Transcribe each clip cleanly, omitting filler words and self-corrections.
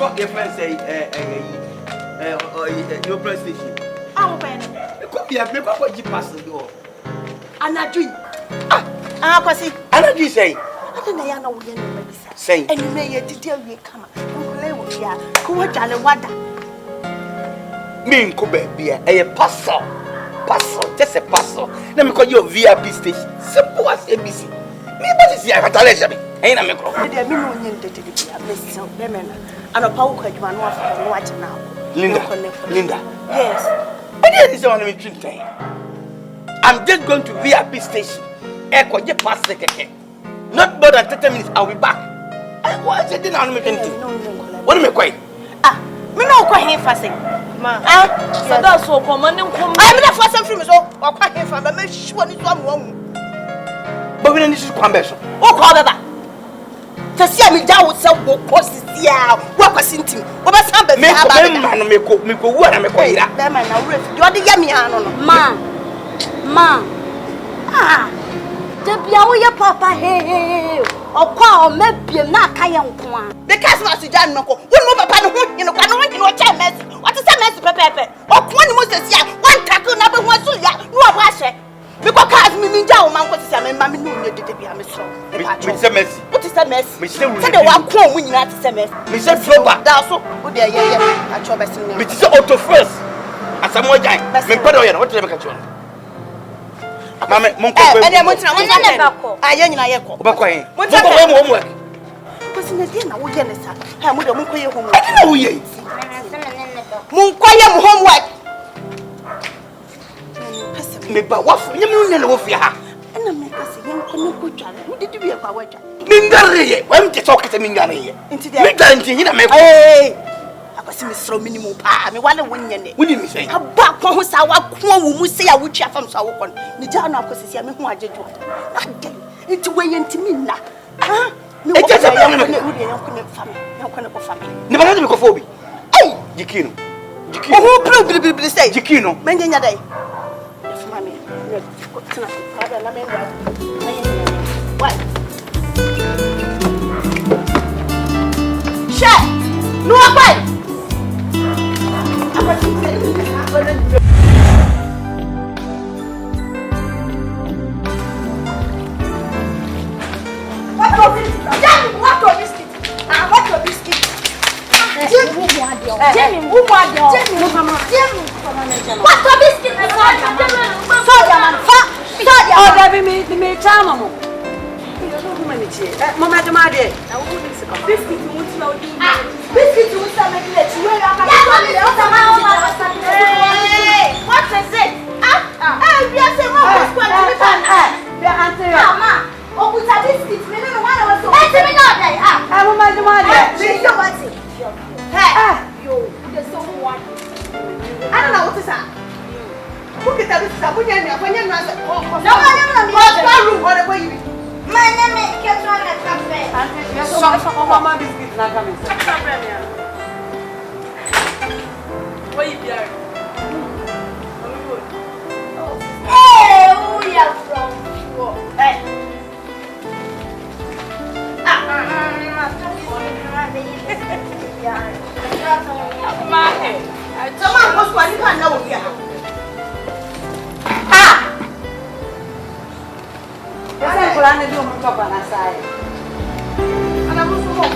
call your friend say your PlayStation. I'm going. It could be a paper what you pass the door. And I drink. I see. And I say, I don't know what you say, and you may deal with come. Who are Jolly Wada? Me could be a parcel, just a parcel. Let me call you a VIP station. Simple as ABC. Me, but it's here. I got me. Ain't a micro. I didn't know you did it. And a power could one watch now. Linda. Yes. I didn't say on the meeting thing. I'm just going to VIP station. Echo, you pass the ticket. Not more than 30 minutes, I'll be back. I was a dinner on the meeting. What am I quite? Me no quite here fasting. Ma. So that's so common. I'm not fasting from so or quite here from but make sure it's one wrong. But we don't need to come back. Oh, call that. To see me down with some courses, yeah, what was in team. What was happening? Make what I'm quite. That man, you're the yummy, Ma. The Biawa papa, hey, or call maybe not Kayan. The Castle to John Moko, one more papa, you know, what is a mess, Pepe, or one was ya, one tackle number one, so ya, no, I say. Because cars me down, Mamma, and Mammy knew you did be a mess. What is a mess? We still said the one call when you had to say mess. We said, Floba, that's so good, yeah, at your best. Which is auto first. As some more giant, Mcbrown, what do you make a Mamma, Monk, and I want to know. I ain't like Baquay. What's the homework? What's in the dinner? We get it. I'm with a Munkoy homework. Oh, yes. Munkoy homework. Me, but what for you know of ya? And I make us a young good child. Who did you be a power? Mingari, when you talk to Mingari. Into the Mingari, I was in the so minimum. I want to win your What did you say? A back one who's our quo who say I would chap from Sawakon. The John of course, I'm who I did one. It's way into me now. Huh? No, it's just a family. Never had to go for me. Hey, Jikino. Who probably say Jikino, many a day. What? Shut! No, I what biscuit? What your biscuit? Jimmy, who want your what biscuit? Oh, that we made time. Mamma, biscuit, biscuit, what is it? We are saying, Mama, oh, put a biscuit. We don't know what I was doing. I don't know what is that. Look at that. When you're not, my name is Cassandra Cafe. So, Mama, biscuit not coming. Where you are? Hey, who you are from? Hey. Someone was one you can't know here. I'm going to do my job on the side. And I'm also home.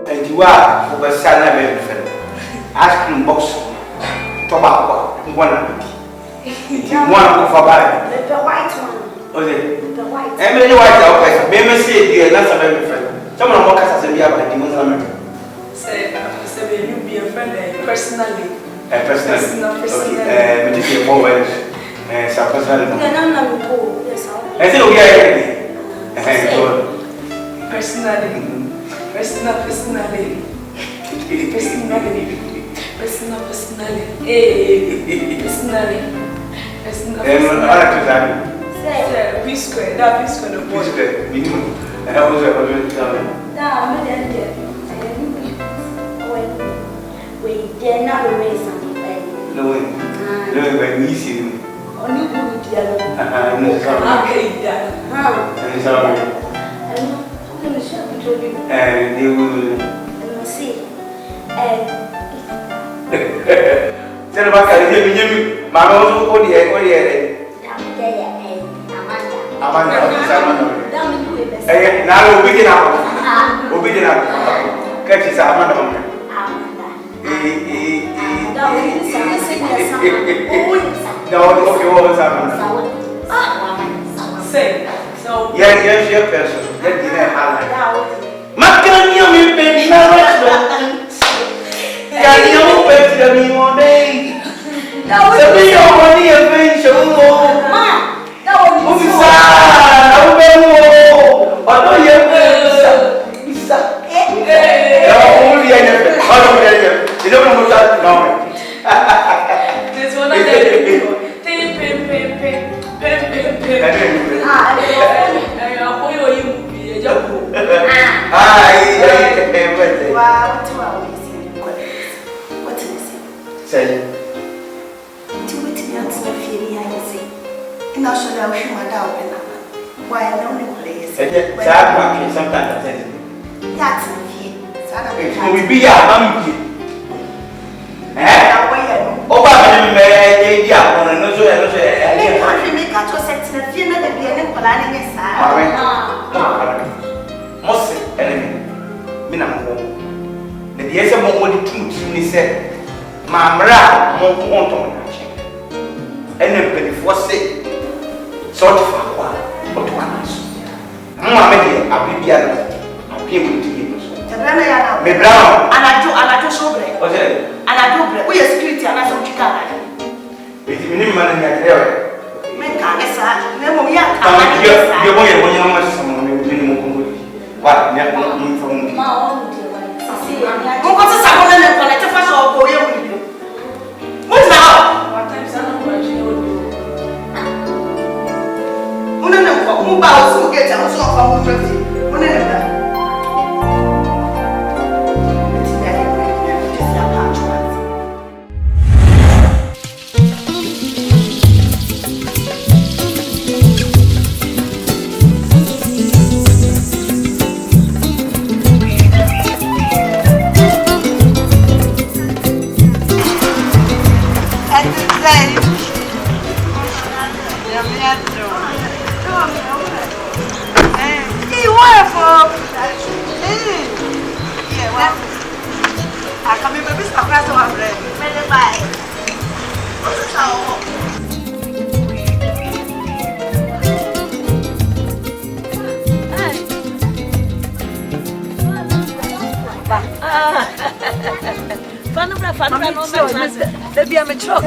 And you are over Sana Melvin. Ask him box tobacco, one of them. One of the white one. The white. Emily White, okay. Mensie, dear, that's a very friend. Someone walks as a beer by the say, you be a friend personally. Personally. Okay, we take more words. Personally. I think we are ready. Personally. Personally. Say, B square, that B square, B square, minimum. And I was going to tell you. We dare not raise something. No, when we see him. Mcbrown, anajo sobre. Anajo bre. We security anaso kika. Mimi man ya leo. Men ka esa, na mo ya ka. Yo boye boye no mas sama mimi mo kongo. Wa nya ko mi famu. Ma o ndi wa. Sisi ya. Ko ko sa ko na ko na te fa so ko ye wi. Mo na ha. Wa time sa no ko ji o do. Una na ko mo ba o so ke ta o so fa mo fati. Una na da. Baby, I'm a truck.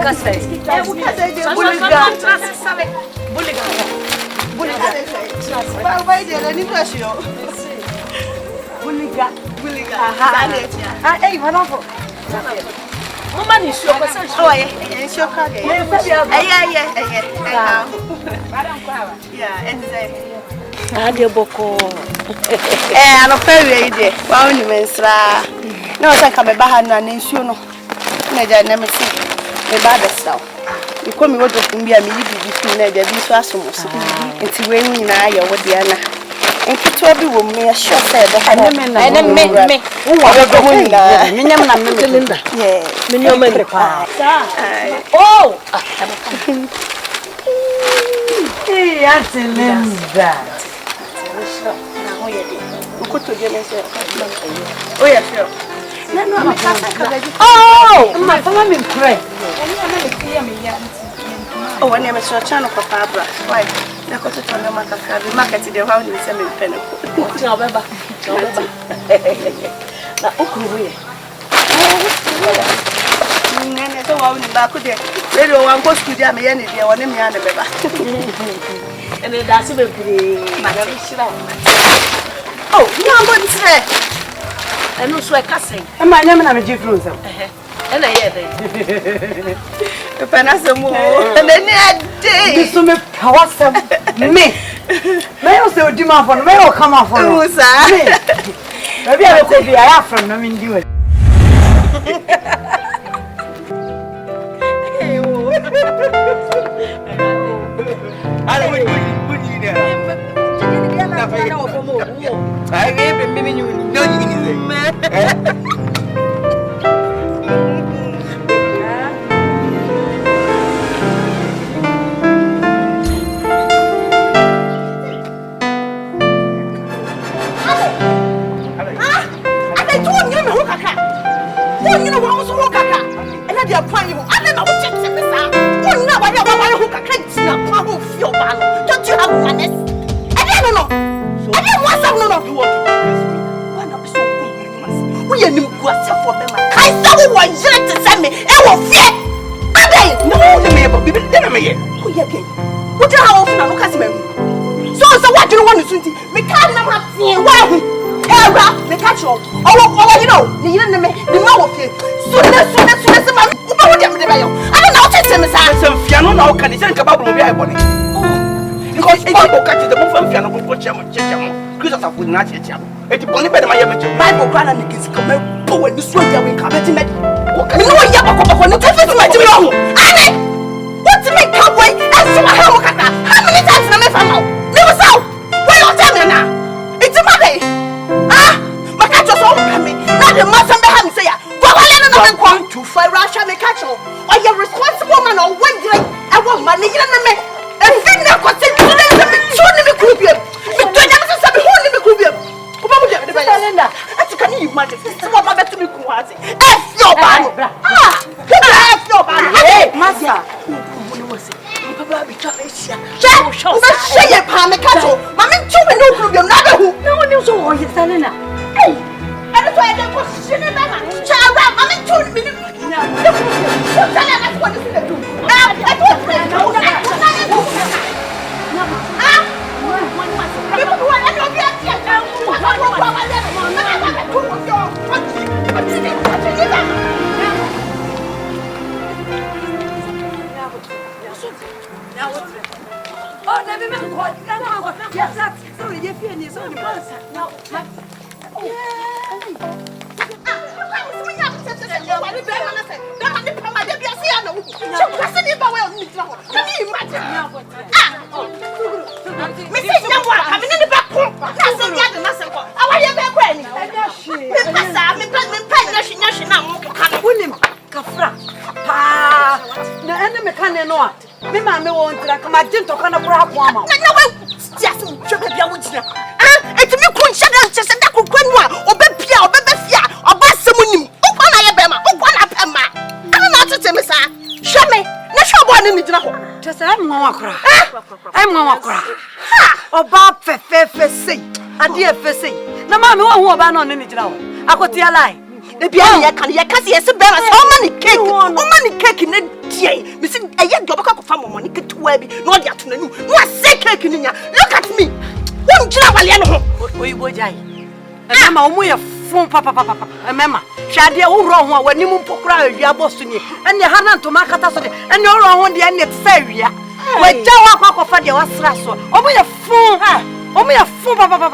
You call me what of India, me between the Biswas. It's when we now are with Diana. And Kitty will me a short said, and then me, who are going there? Linda, yes, Minimum. Oh, Auntie Linda. Who could get myself? Oh, yes, sure. Oh, my family pray. Oh, when I'm a channel for Barbara. Why? I got to turn the market to the round in some pen. November. Now, okay. So I went back there. Radio one goes to the Miami, the one in Miami. And that's a pretty. Oh, you are going to say. I know so I can't say. And my name is Jeffrey. And I hear that. The Panasamo. And then I did. So, me. May also do my phone. May all come off on you, sir. Maybe I will be a from them in you. Don't you have manners? I don't know. I didn't want some. No. You want to kiss me? Why not be so good? We are new gossip for them. I saw what you to send me. I will fear. No, the mayor, but people didn't make it. Who you again? What do you have often? Look at me. So what do you want to do? We can't have seen why. They catch you. Oh, you know, the mouth of you. Soon as man. I don't know what to say, Miss Anderson. Fiano now can send about the body. Because if you catch the move from Fiano, Christmas would not yet. It's only better my Bible grand and it's come when you swear we come to me. What can you know? What to make cowboy and so how many times am I from now? Never saw. Why don't tell me now? It's a Monday. My catch us all coming. Not the master behind me say, well, I don't know going to fire Russia, me catch all. Are you responsible man or one day? I want money in me. And then I got to me me Kubium. You don't have to say who me Kubium. Linda, can you imagine? What about to be Kuwazi? F your body. F your body. Hey, Master. Papa be Charlesia. Show your palm cattle. Mammy, two no Kubium, never who. No one knows all your Salina. Hey, and that's why I don't question it. Child, I'm in 2 minutes. That's what you do. I'm Oba fefe say, adia fese. Na mama wo ho oba na no ni gira wo. Akoti alai. E bia ye kan ye kase ye se be so mani cake. O mani cake na die. Me se eye do baka ko fa momoni ketuwa bi. Na odi ato nanu. Na se cake ni nya. Look at me. Won gira wale no ho. Oyibo jai. E mama omu ye fun papa. E mama. Shade wo ro ho a wani mu mpokura awia bosu ni. Ene ha na ntoma kata so de. Ene wo ro ho de ene te sa awia. Weja wa kwa fa de wasra so. Omu ye fun ha. Omu ya fun papa.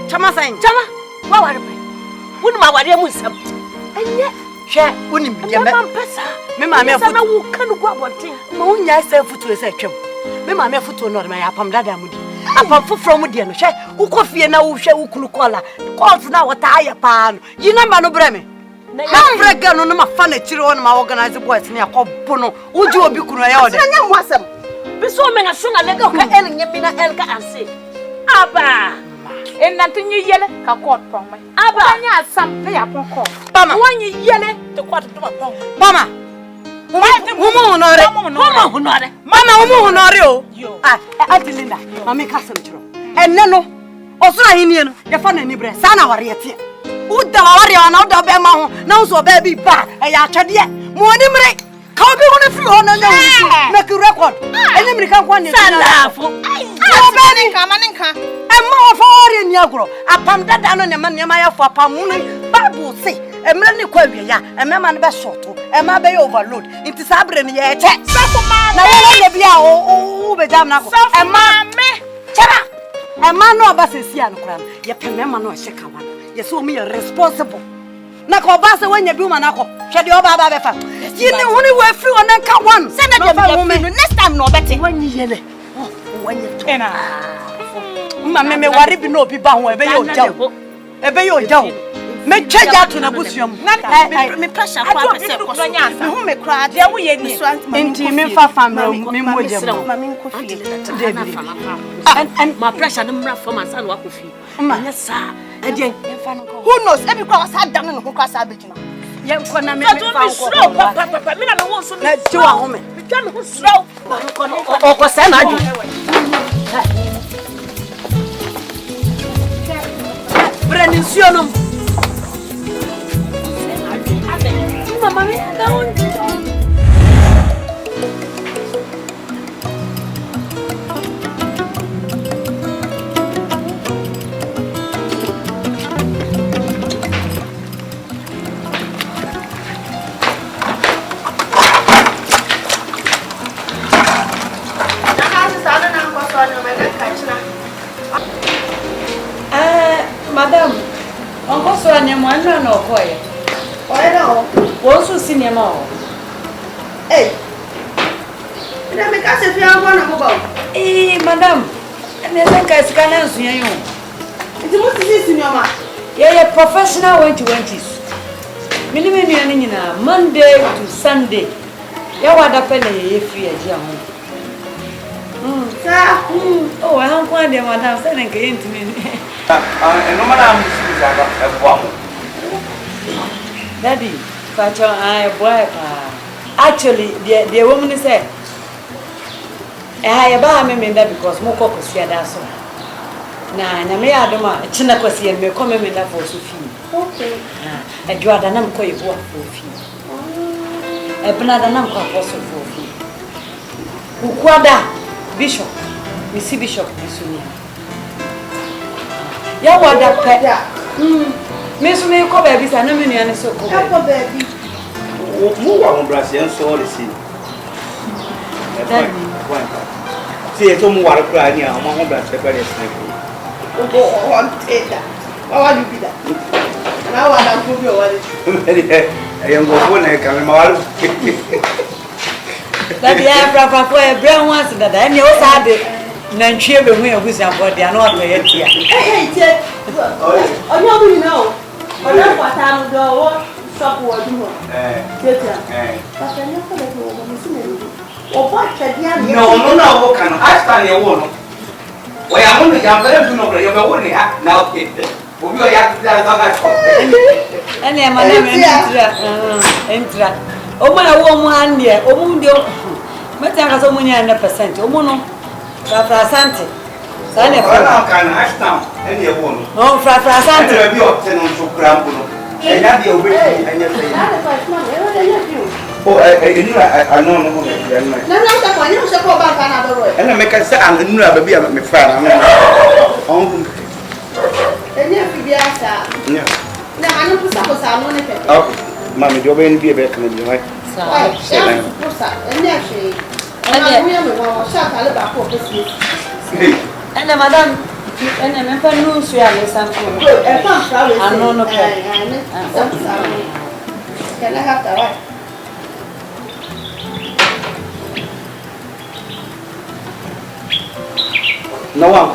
Chama sain. Chama. Wa ware pe. Wonu ma ware mu nsam. Enye. Hwe woni bi me. Me ma me afutu. Na wo kanu gwa bonten. Ma wo nya se afutu se atwam. Me ma me afutu no ma ya apam dada mu di. Apam foforo mu di no hwe. Wo kofie na wo hwe wo kunu kola. Calls na wata aya pa no. Yi number no bre me. Na frega no ma fa na chire won ma organize boys ne akobo no. Uji obi kunu ya ode. Na nya mu asem. Biso me na shunga lega ka el nyemi na el ka anse. Aba. En nantinyi yele ka court pon me. Aba nya asam pe ya pon court. Mama. Wanyi yele to court to pon. Mama. Umu honore. Mama umu honore o. Ah, Auntie Linda, mama ka sem chiro. Enne no. Osura hinie no. Ye fa na ni bre. Sa na ware tie. Uda ware ona uda be ma ho. Na unso be bi ba. E ya twede. Mo ni mre. Ka obi ho na firi ho na nya hu. Make record. Enye mre kan kwa ni. Salafo. Obeni kamaninka. Emma ofori ni agro. Apam dada no ne ma ya fo apam no. Bible say, emre ni kwa wi ya. Emma ne be short. Emma be overload. Inti sabre ni ye che. Na ye le bia o be jam na ko. Emma me. Chara. Emma no ba sesi an kram. Ye pem emma no hye ka wan. Ye so me responsible. Na ko ba se wanya bi uma na ko. Hwe de oba ba be fa. Yi ni huni we free on nka wan. Say na dem be free. Next time no beti. Wanyi yele. Ena. Mama me worry be no be ba ho ebe yo jaw. Ebe yo jaw. Me twaja to na busuam. Me pressure kwa pese ko. Me hu me kra de wo ye ni. Enti me fa famra me moje mo. Mama nko fie. And my pressure no mra from ansan wa ko fie. Anya sa. Who knows? Every kwa was had done no ho kwa sa begina. Ye ko na me fa ko. Papa me na me won so na ti wa ho me. Me twa me ho slow. O se na adu. Brandon Sionom. Mama me down. Madam, Uncle Sonia, one man or boy. I know. Also, cinema. Hey. Let me catch if you are one of them. Eh, madam. And then I can answer you. It's what is in your mind. Yeah, professional 2020s. Minimum Monday to Sunday. Yeah, what happened if you are oh, I don't want them, madam. Sending it to me. And no matter how Daddy, I boy. Actually, the woman said, I have a member because Moko was here. That's all. Now, I may add a Chinacosi and may come in that for Sophie. Okay. A Jordanam Koy work for fee. A Banadanam apostle for fee. Uquada Bishop, Missy Bishop, Missunia. Ya wada peda. Mesu me ko baby sa na me nua ne so ko baby. Mu wa mo Brazilian so le si. See to mu wa kra ni a mo Brazilian kwa le si. Ogo on teda. Wa you be that. Na wa da ko bi o wa le. Ayo go na ka me ma wa. Daddy I papa for a brown once that I know sad. Nantwie be hu egusia body ano atoye tia. Tie. Onye obu ni na o. Onye kwata no do wo shop wo du ho. Tie. Papa ni ko de wo mo si na ni. O ba twede a no na wo kan hashtag ye wo no. O ya mo no ya bere du no bere ye be wo ni ha na o ke. Obi o ya da ga ko. Ene ma na me entra. O ma na wo mu ande, o mu ndio. Meta ka so mu nya na percent. O mu no Fra Sante. Sane fra kan hashtag ene ye wo no. No fra Sante. Ene bi o te no so kra mpo no. E ya bi o be anya fe. Oh I know no mo ya na. Na sa kwa ni se ko ba ka na do ro. Ene me ka se an nura ba bi a me fra na. On Ene fi bi asa. Yeah. Na anu ku sa no ne pe. Okay. Mami do be ni bi e be kan bi wai. Sa. Ku sa ene ahwe. And madam, and I'm a new Swiss sample. I know no. Can I have the right? No one.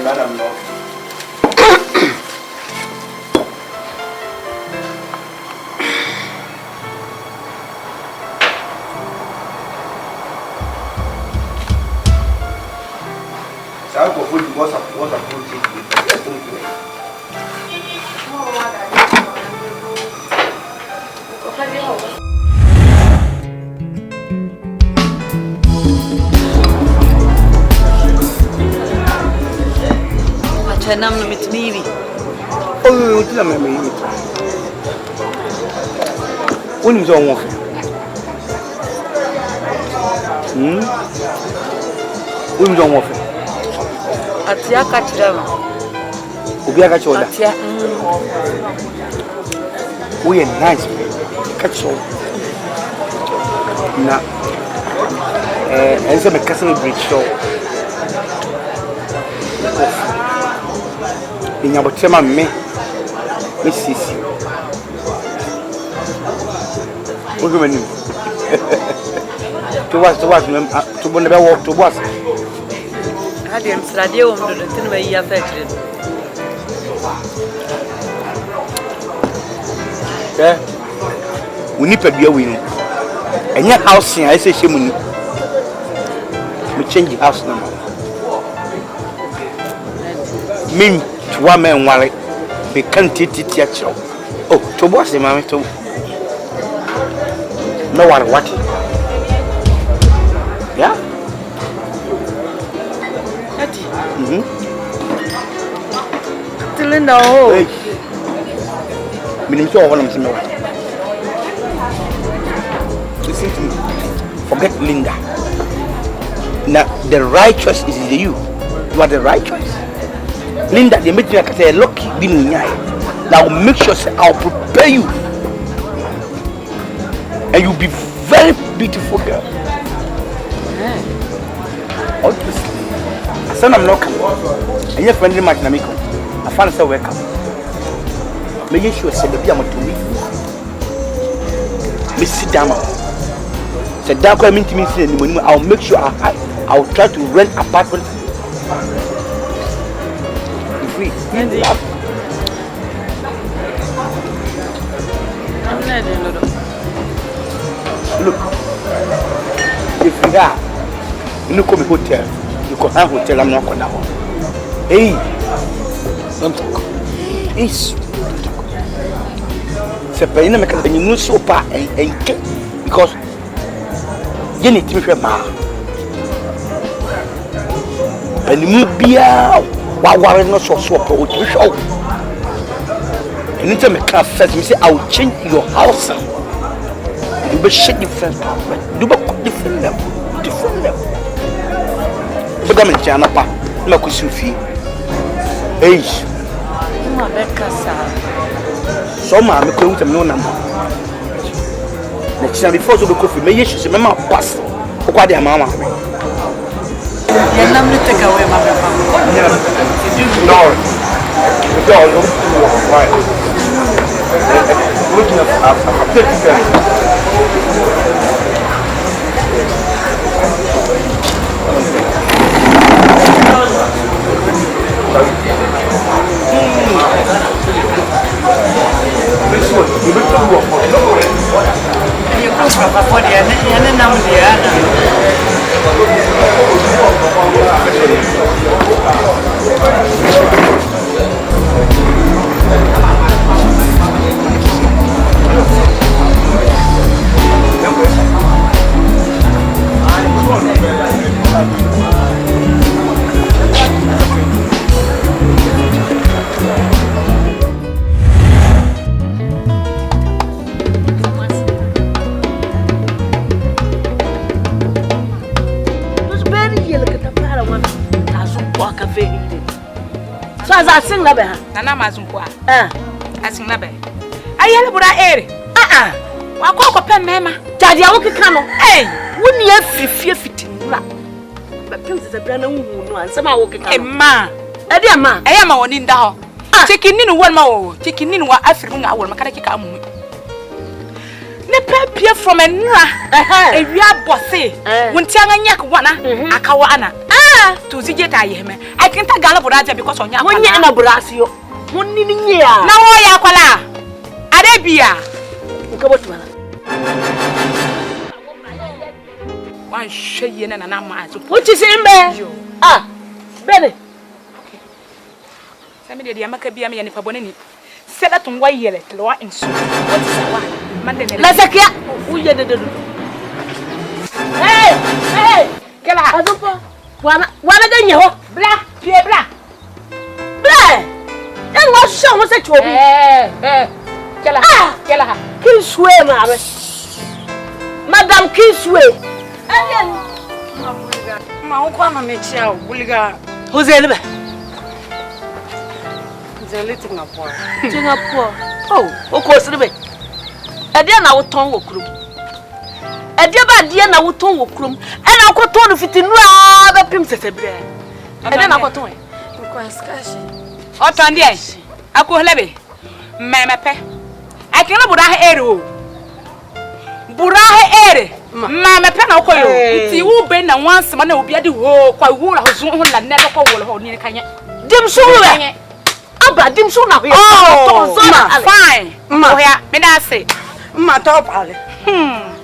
Madam, no. So go food was a protein. Nam no mit miwi. Oh, tell me. When is on one? We don't want it. Atia catch them. Obi aka choda. Atia. We are nice. Catch all. Na ense me kasa bridge show. Binya botema me sisi. Ogo menu. To was to bonne be walk to was. Adem sradia wo ndo tin ba yi afekre. We need to be a winner. And your house, I say, she will change the house number. Mean to one man while they can't teach it. Oh, to what's the mammy to no one what? Yeah? Till no. Meaning to all of them. Listen to me. Forget Linda. Now the right choice is you. You are the right choice. Linda, they make me like a lucky being. Now make sure I'll prepare you. And you'll be very beautiful girl. Obviously. I said I'm not coming. And your friendly match Namiko. I found so welcome. May you sure say the Biamo to me. Miss Dama. Said that I mean to me, I'll make sure I'll try to rent apartment. Free. Look, if you are, you come to hotel, you can have hotel, I'm not going to have. Hey, don't talk. It's Sepayina because you know so far and because you need to be ma. And you be what was not so or to show. Anytime I come first, me say I will change your house. You be shit different, you be different level. But I'm in China, pa. No kusufi. Hey. Uma bekasa. So ma me ko no number. Next time before so be coffee, me yes, me ma pass. Ko kwa dia mama. Ya nam ni take away my papa. No. Because right. Looking at this one, you look to work. You go for the and now so as I sing labe ha Nana mazumpo asing na be ayele bura ere wa kwa pe mema jadi awo keka no woni afifie fitinura ba prince zabra na hu no ansem awo keka ma edi ama eya ma woni nda ho chikini no won ma wo chikini no wa afiri nga awol makada kika amu ne pepie from enra ewia bose wonti anga nyak wana akawa ana to zigeta yeme I can't gala buraja because on ya wonye na burasio wonni ni nye a na wo ya kwala arabia nkabotuma wan hweye na na ma azu wuchi simbe bene sami de amaka bia me ya nipa bonani seda tun wayele lo insu what is that mande ne la zakia uye de hey kala azupo wana ganye ho bla pie bla en wa sho mo se chobi kala ha kiswe ma be madam kiswe alien Ma ukwana mechia uliga. Hozelebe. Escalating upon. Singapore. Oh, okosiribe. Ade na woton wo krum. Ade ba de na woton wo krum. E na akoton no fitinu a be pim sesebre. Ade na akoton e. Ukwaskashi. Oton de akohlebe. Memepe. Akena burahe ere o. Burahe ere. Memepe na okoyo. Ti wo be na wansema na obi ade ho kwa wo la ho ho la ne be ko wo ho ni kanye. Dim suwe. Abadim so na ho. Oh, fine. Oh ya, me da say. Ma top ale.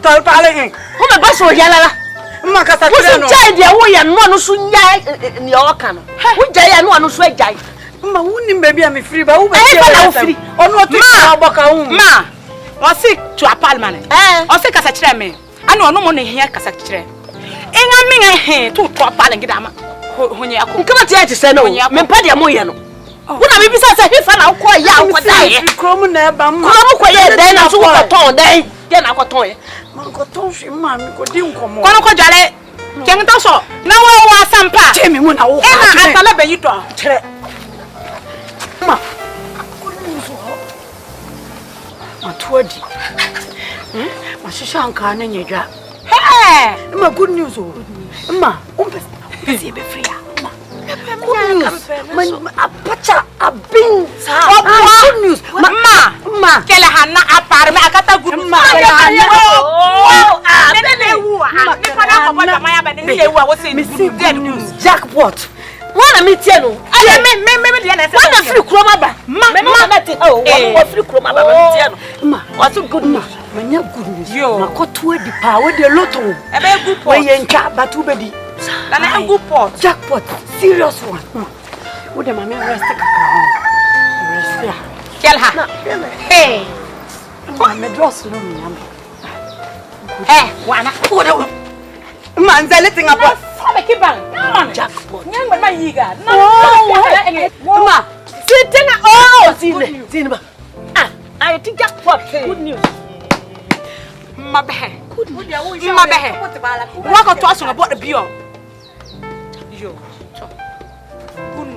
Top ale hin. Ho me ba so yalala. Ma kasa tire no. Wo jai dia wo ya no anu so nya ni o ka no. Wo jai ya no anu so ajai. Ma wuni baby am free ba wo be free. Onu otu ma boka hu. Ma, o si to apalma ne. O si kasa kire me. Ana onu mo ne hia kasa kire. Enga minga he to apal ngida ma. Honye akọ. Nkama tie se no. Me pa dia mo ye no. Wona bibi sa hifa na ukọ ya ukọ dae. Krom na eba ma. Krom ko ye den na so ko ton den. Ye na ko ton ye. Ma ko ton hwe ma mi ko di nkomo. Kono ko jale. Kengta so. Na wo asampa. Chemi mu na wo. Ena atala be yito. Chere. Ma. Ma tuodi. Ma shisha nka na nyedwa. Ma good news o. Ma, umpe. Si be free ah. Good news. Apacha abin. Good news. Ma. Kele hana apar me akata good news. Ma. Oh, bebe wu ah. Me fada ko bota maya be ni ye wu ah wo say good news. Jackpot. Wana mi tie no. Ade me de na say. Wana free kroma ba. Ma na te. Oh, wana free kroma ba mi tie no. Ma. What's good news? Manya good news. Yo. Na ko tuodi pa wo de loto. Ebe good pot. We yenka batu bedi. Na na good pot. Jackpot. Serious one. Wo de mama rest kakra. Rest ya. Kel ha. Hey. Ma me dross no mi am. Wana. Ma Escalating upon. Sabe que bang. Jackpot. Nyang ma yiga. Ma. Sitting Sine ba. I think jackpot. Good news. Ma be. Good news. Ma be. Wa ko to aso about the bio. Yo. Good.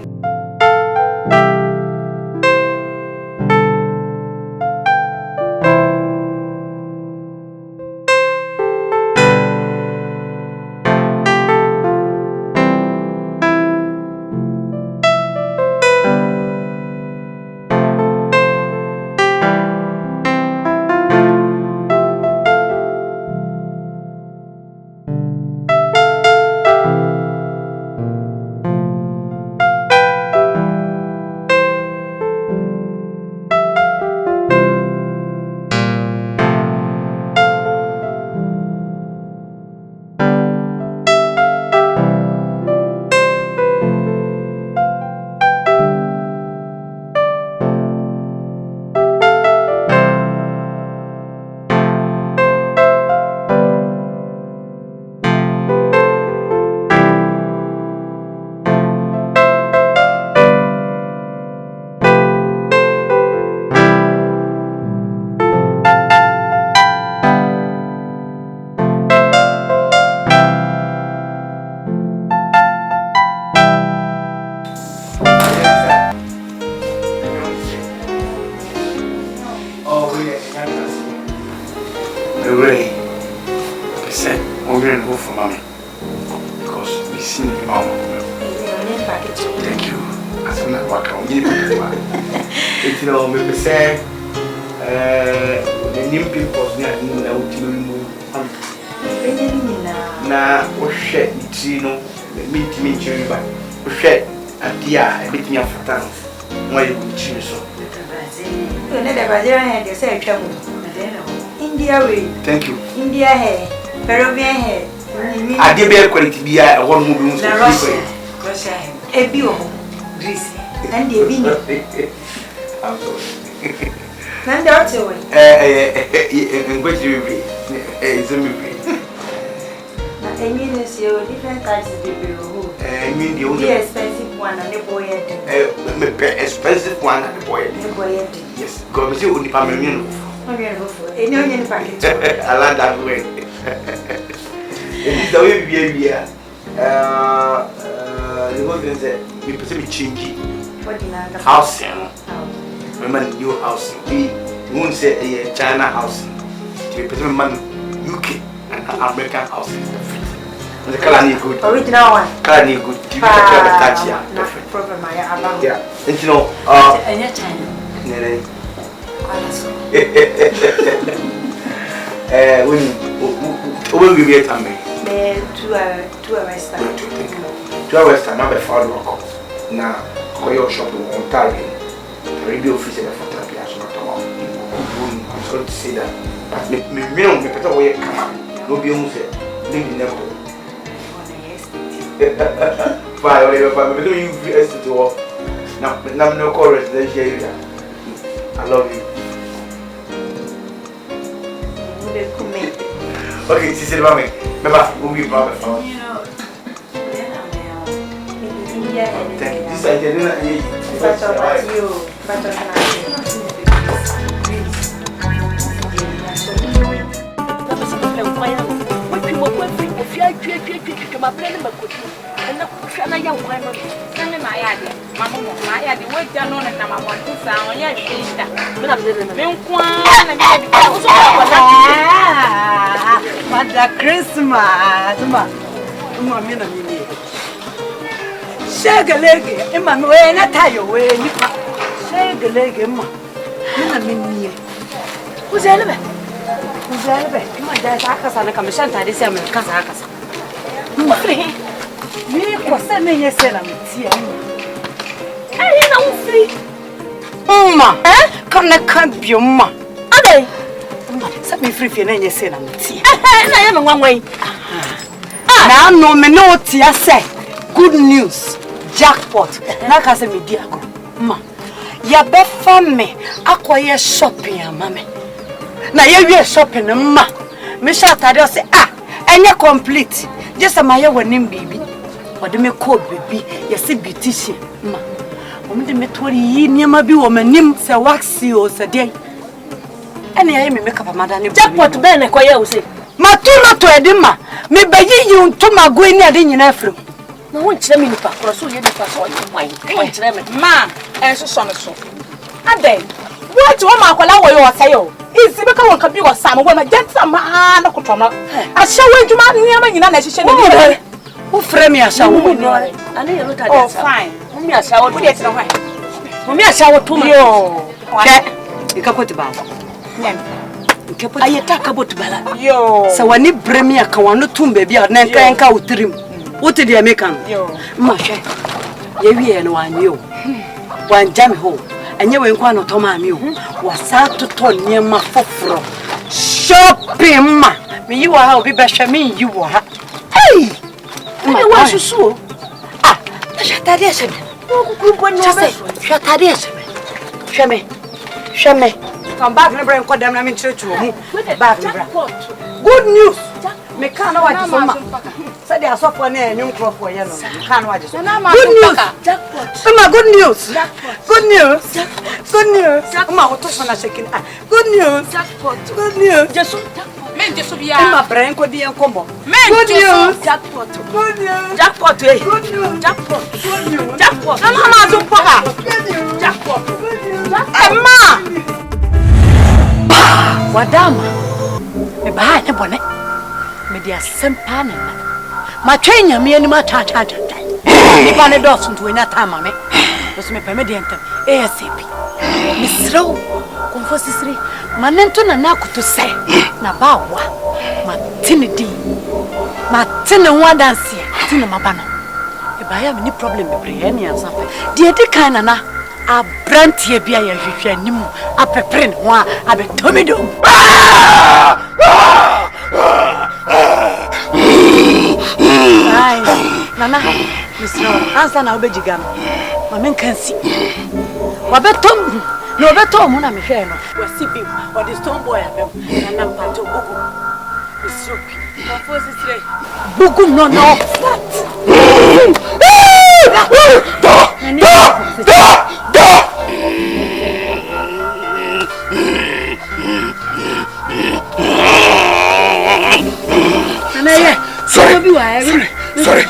Thank you. As soon as I come, give me it's no me say the new people na ultimo na o share it no me chiri ba o share adia e bit me afatan mo ye chiri so ne da Brazil he dey say twa mu India way. Thank you. India hair, Peruvian hair. Ade be quality bia e won mu bi so Russia hair. Ebi o Greece. And the ebi ni. I'm sorry. Nan da ote we. Ngwejiri izumi. Na enyi ne see different types of baby o. Mean the only expensive one and the boy head. Expensive one and the boy head. The boy head. Yes, go me see only family no. Any onion packet. I like that way. It's the way we are. The whole thing is that we change house. Remember new house. We won't say a China house. We man UK and American house. The color is good. Original one. Color is good. You can tell the touch here. Problem yeah. And you know, China. When we meet me. 2 hours time. 2 hours time. I'm a father. Now, go your shop on Target. Radio office for therapy. I'm sorry to say that. But me better way come on. No be on say. Leave never. Fine, whatever. We don't use to work. Now no call residential area. I love you. Okay, she said, "Mommy, remember, we'll be proud of you." Thank you. This I didn't eat. But you. Christmas. Shake a leg, Emma, when I tie your way, shake a leg, Emma. Who's elevated? Who's elevated? My dad's Akasana commission, I did American Casacas. You was sending a sailor. I don't see. Ma, come the camp, your ma. Are they? Set me free for any sailor. I am one way. Now, no, me know what I say. Good news. Jackpot. Na kase me di agro. Ma. Ya be me akoye shopping mama. Na ye wie shopping ma. Me sha tade o say enye complete. Just am ye wanim bibi. Ode me code baby. Ye se beautician ma. Omo de me tori yi niam bi wo manim se waxi o se den. Ene ye me make up madani. Jackpot be na koye o say. Ma tulo to edima. Me bayi yi ntoma go ni ade nyina afro. No one tell me if I cross you pass on wine. Ma, and so son so. And then, what one Makola will you say? Is the become one can be was some when I get some man of Kotoma. I shall wait to man near me in an association. Who frame me a shower? I know you look at oh, fine. Me a shower, put it away. Me a shower to me. You can put it back. I attack about Bala. Yo, so when you bring me a kawan, no tomb baby, or Nanka out trim. What did you make? Masha, you and one you. One jam hole, and you ain't one of Toma Mew was out to turn near my fofro. Shopping, ma. Me, you are be better me, you are. Hey, I want to sue. Shatadiation. Shatadiation. Shame. Come back and bring them in church. Good news. Me can't watch some. Said they are so funny and young crop for yellow. Can't watch it. Good news. Good news. Good news. Good news. Good news. Good news. Just be my brain could be a combo. Good news. Jackpot. Good news. Jackpot. Good news. Jackpot. Good news. Jackpot. Jackpot. Emma. Wadama. Me bahaya ne bone. Me dia sempa ne na. Ma twenya me ani ma ta. Ni ba ne dos ntu enya ta ma me. So me peme dia ntam. ASAP. Me sro. Konfosisiri. Manento na na kuto sai. Na ba wa. Ma tinidi. Ma tine ho dance. Tine maba no. E bahaya me ni problem be bre eni ansa fa. Dia di kan na na. A brantie bia ya hwehwe anim apepre ne ho a abetomidom. Ai nana misro ansa na obejigam ma men kan si wabetom no obetom na me hwe no wasibi o the stone boy abem nana mpato bugu misro na fosi tire bugu no Sorry.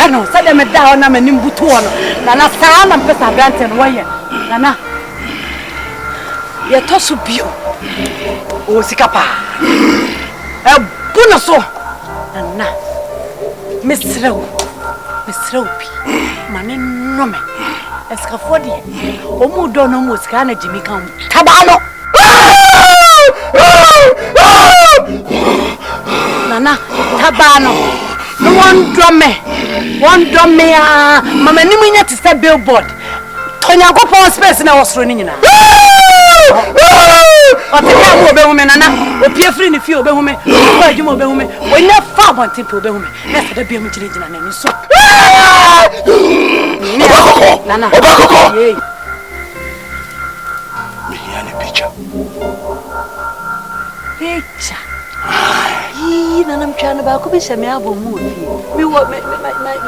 no say dem da ho na manim butu ho no nana saa na mpesa brante no woye nana ye to so bio o sika pa buno so nana mesrew bi mane no me eska de o mu do no mu sika na jimi kan tabano nana tabano no one drum me mama ni munya to say billboard tonya go pon space na wosro ni nyina o te ya mo be hu me nana o pie free ni fie o be hu me o adwuma o be hu me o nya fa bonte pe o be hu me na sa da bia mu gyina na ni so nana obakoko ye mi yani picture nana mchana ba ko bi se me abo mu ofie mi wo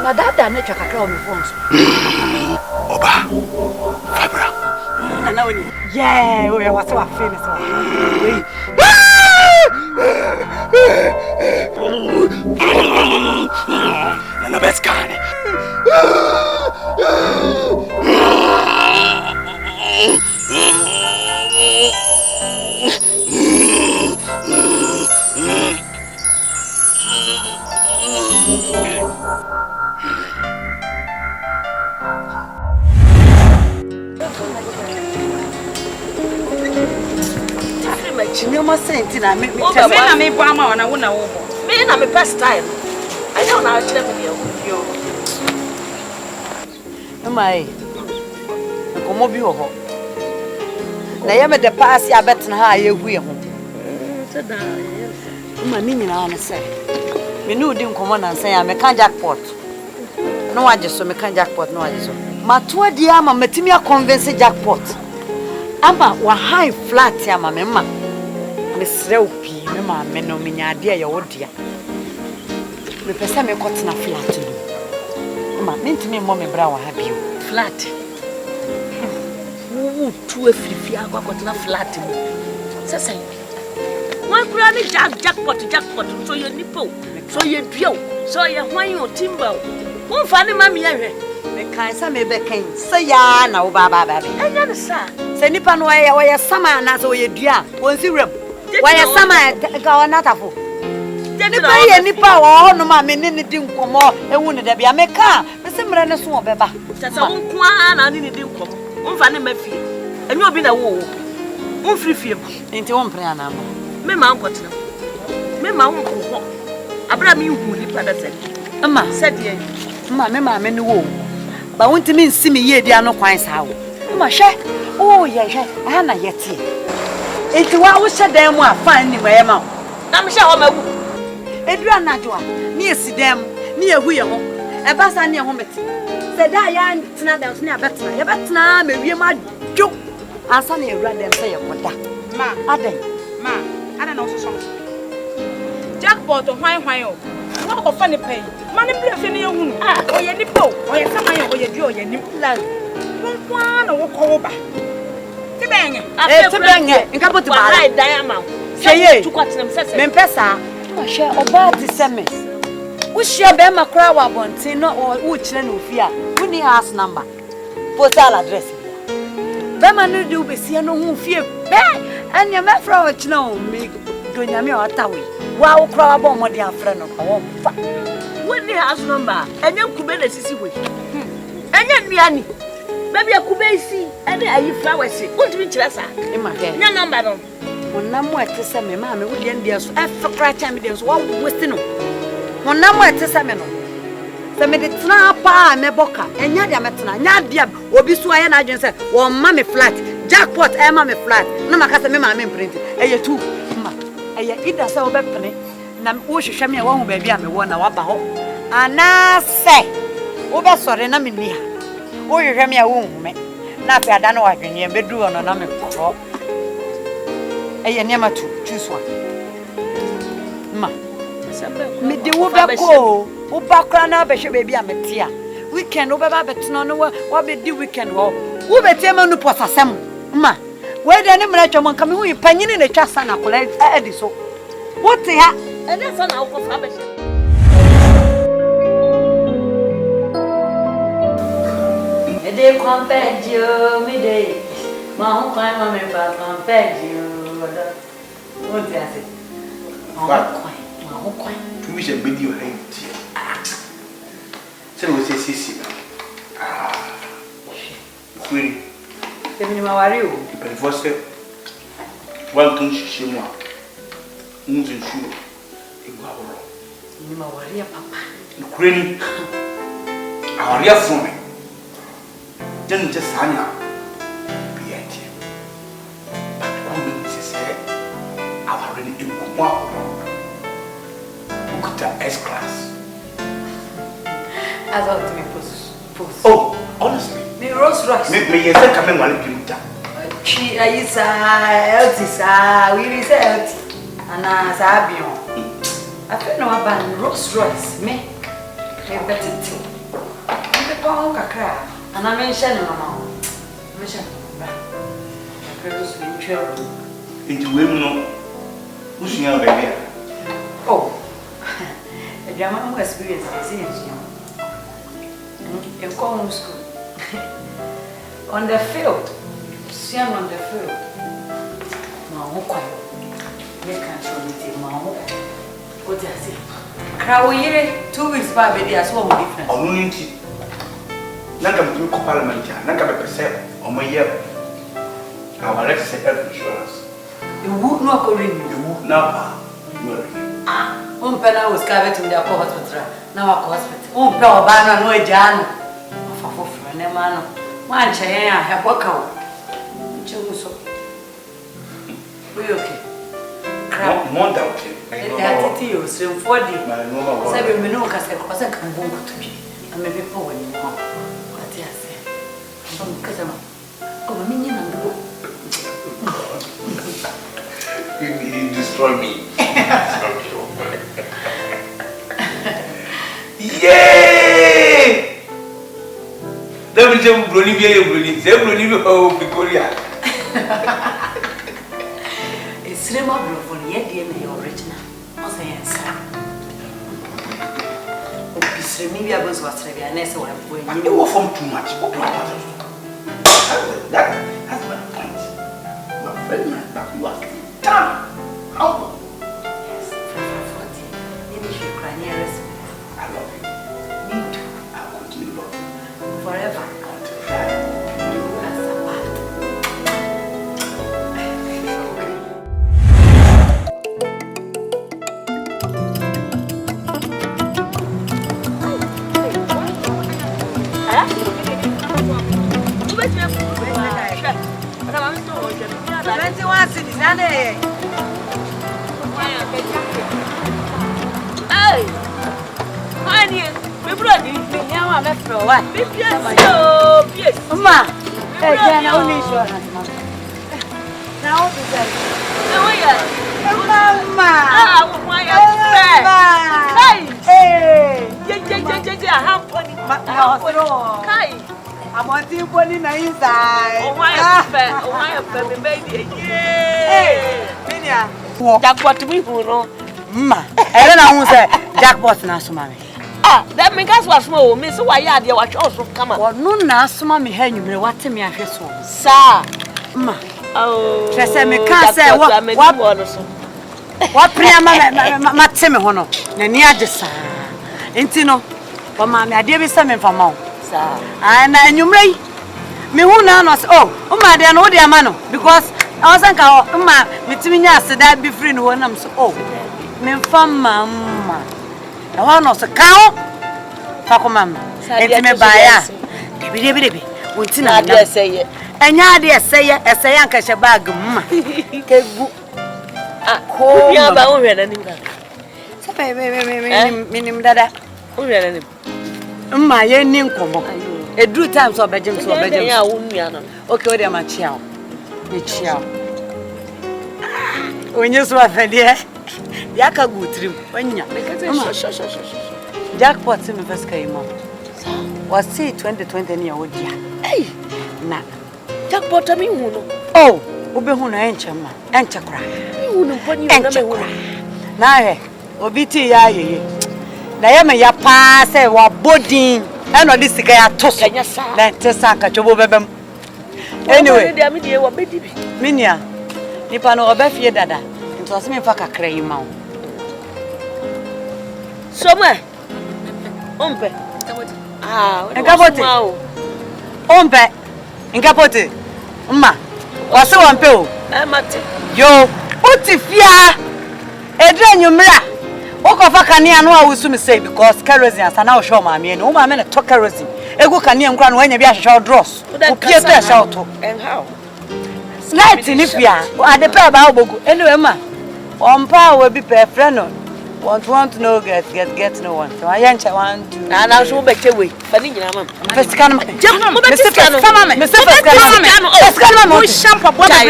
ma dada na twakakra o mi phone so oba fabra nana woni yeah o ya wase wa fene so nana beskane Chinyoma senti na me na me bo ama na wo na wo bo me na me past time I don't know how to me yo mai komo bi ho na ye me de pass ya bet na ha ye hu ye ho seda ma ni nyina na se me no di nkomo na nsan ya me kan jackpot no waje so me kan jackpot no waje so mato adi ama matimi a convince jackpot ama wa high flat ya ma me ma mesrew pi me ma me no me nya ade ya wodia me pesa me kotena flat no ma mentimi mo Mcbrown wa ha bio flat wo tu afifi akwa kotena flat mo sesa wan kura ni jackpot so ye nipo so ye duo so ye hwan o timba wo fa ni ma me yehwe me kan sa me be kan se ya na wo baba enya ne sa se nipa no ye sama na so ye dua wonsi rem why sama ka ona tafo nipa ye nipa wo no ma me ni di nkomo ewu ne da bia me ka me se mra ne so obeba sese wo kwa na ni di nkomo wo fa ne mafie enyo obi na wo wo frifie enti wo mpre ana ma me ma nkotena me ma wo ko abra me hu nipa da se ama sede ma me ma me ni wo ba wonti me nsimi ye di ano kwan sa wo ma hwe o ye hwe aha na yete enti wa wo hyedam mu afan ni maye ma na me hwe ho magu edu anajoa ni esidam ni ehu ye ho e ba sa ni e ho meti se da ya ntena da so ni abetena ye betena ma wie ma dwo asa na ewura dem se ye koda ma ada na so so jackpot hwan o wa ko fa ni pay ma ni bra fe ni ye hunu o ye nipo o ye sama ye o ye du o ye ni plan kwa na wo ko wo ba tibenye tibenye nka poti ba right diamond seye me mpesa ma hwe oba ti seme wo hia be makra wa bontin no wo kire na ofia wo ni house number postal address be ma no de obesia no hu fie be anya me fra wo kire o me do nyame o tawe wa wo kra wa bo mo de afra no wo fa wo ni house number enya nkube na sisi hoi enya nuani baby akube isi ene ayi flowers untimi kire sa e ma he nya number no wonamo etese me ma me wo de ndia so afra cha me de so wa westi no wonamo etese me no se me de tena pa me boka enya dia metena nya dia obi so aye na adwen se wo ma me flat jackpot e ma me flat na maka se me ma me print eye tu ma eye ida se wo be pene na wo hwehwe me wo hu ba bia me wo na wa ba ho ana se wo be sore na me ni ha wo hwehwe me a wo hu me na fa ada na wa dwenye be du ono na me kro eye niam tu choose one ma me de wo be ko wo ba kra na be hwe ba bia me tia weekend wo be ba betno no wo be di weekend wo be tie ma nu posasem ma we de ne mra twom nka me hu panyini na twa sana kola edi so wo te ha ene sana wo ko fa be day compared you, midday. My home crime, my compared you. What did I say? My home crime. Tu wish a video hang. So we say, Sissy. Queen. The minimum worry. But if I say, one thing she wants, moving through. Minimum worry, Papa. Queen. Our real from me. Then just hang up. Be at you. But woman say, I've already in one. Look at S class. I thought to be post. Oh, honestly. Me Rose Royce. Me yes, I come in one kilometer. She is healthy, sir. We is healthy. And as I be on. I feel no about Rose Royce. Me better too. The pound kakra. And I mentioned Mama. Mention. I produce in trouble. Into women, no. Who's your baby? Oh. The German experience is in you come school. On the field. See on the field. My uncle. Make control it. My uncle. What does it? Crowd 2 weeks back, baby, as well different. Awuni. Nanga mtu ko parliament ya. Nanga be pese o mo ye. Our let's say health insurance. You would not go ring you. Na pa. Pena was carried to the hospital. Now I hospital. No banana, no Jan. For friend, a man. One chair, have work out. We okay. More than okay. That you swim 40. 7 minutes, I can walk to me. And maybe for when you want. What do I say? Because I'm a minion and go. You destroy me. Yay! That will jump Bolivia, Victoria. It's remarkable for the original. What's the answer? Maybe I was Australia, and that's what I'm going to do. You were from too much. That's my point. You are very nice, but you are done. How? Yes, for 40. Maybe you cry nearest. I love you. Me too. I want to love you. Forever. Until I die. You as a part. Hey, honey, we brought you. Now I'm a pro. What? Yes. Mama, hey, Jana, only insurance, Mama. Now, what is that? Mama. Hey. I'm on the body na inside. Oh, why baby? Yay! Minia. Jackpot me who no. Ma. I don't know who say jackpot na so mama. Ah, that me gas was small. Me so why ya dey watch also come on. Wo no na so mama ha nwumre wate me ahwe so. Sir. Ma. Oh. Trese me kan say what priama ma teme ho no. Na ni agesa. Enti no. Wa ma me ade bi se me fama o. Sir. Na nwumre me hu na no say oh, ma de no wo de ama no because I was think ma metimi nya aseda bi free no wonam so oh. Me fama mama. Na wa no so kan fa ko mama. Enti me ba ya. Debi. Wonti na ade seye. Enya ade eseye anka hye bag mma. Kegu. Ah, ko bia ba wo hwe na nim ka. Sepe minim dada. Wo hwe na nim. Mma ye ni nkomo. Edru time so obegem so obegem. Ya wo nua no. Okay, we dey ma chia o. Ni chia. Onye so afede. Ya ka gutrim. Onya. Jackpot me first kai mo. Was see 2020 ni odia. Hey. Na jackpot me hu no. Oh, obe hu na enche ma. Enche kra. Me hu no mponi na me hu. Na he, obi ti ya yeye. Na ya me ya pa se wa bodin. And on this guy toss. Let us catch over them. Anyway, Minia, Nipano Befia Dada, it was me for a crane mount. Somewhere. Umpe. And Capote. Umpe. And Capote. Ma. Was so one pill. Yo, what if ya? Adrian, you mra. Walk of a cania, no, I will soon say because kerosene and now show my men. Oh, my men talk kerosene. Ego canian ground when you be a short dross. Appear to a shout. And how? Night in Ifia, at the pair about Bogo. Anyway, ma. On power will be per friend. Want to know, get no one. So I answer one to. And I shall bet away. Fanina, Mr. Canama, Mr. Canama, Mr. Canama, shampoo, what I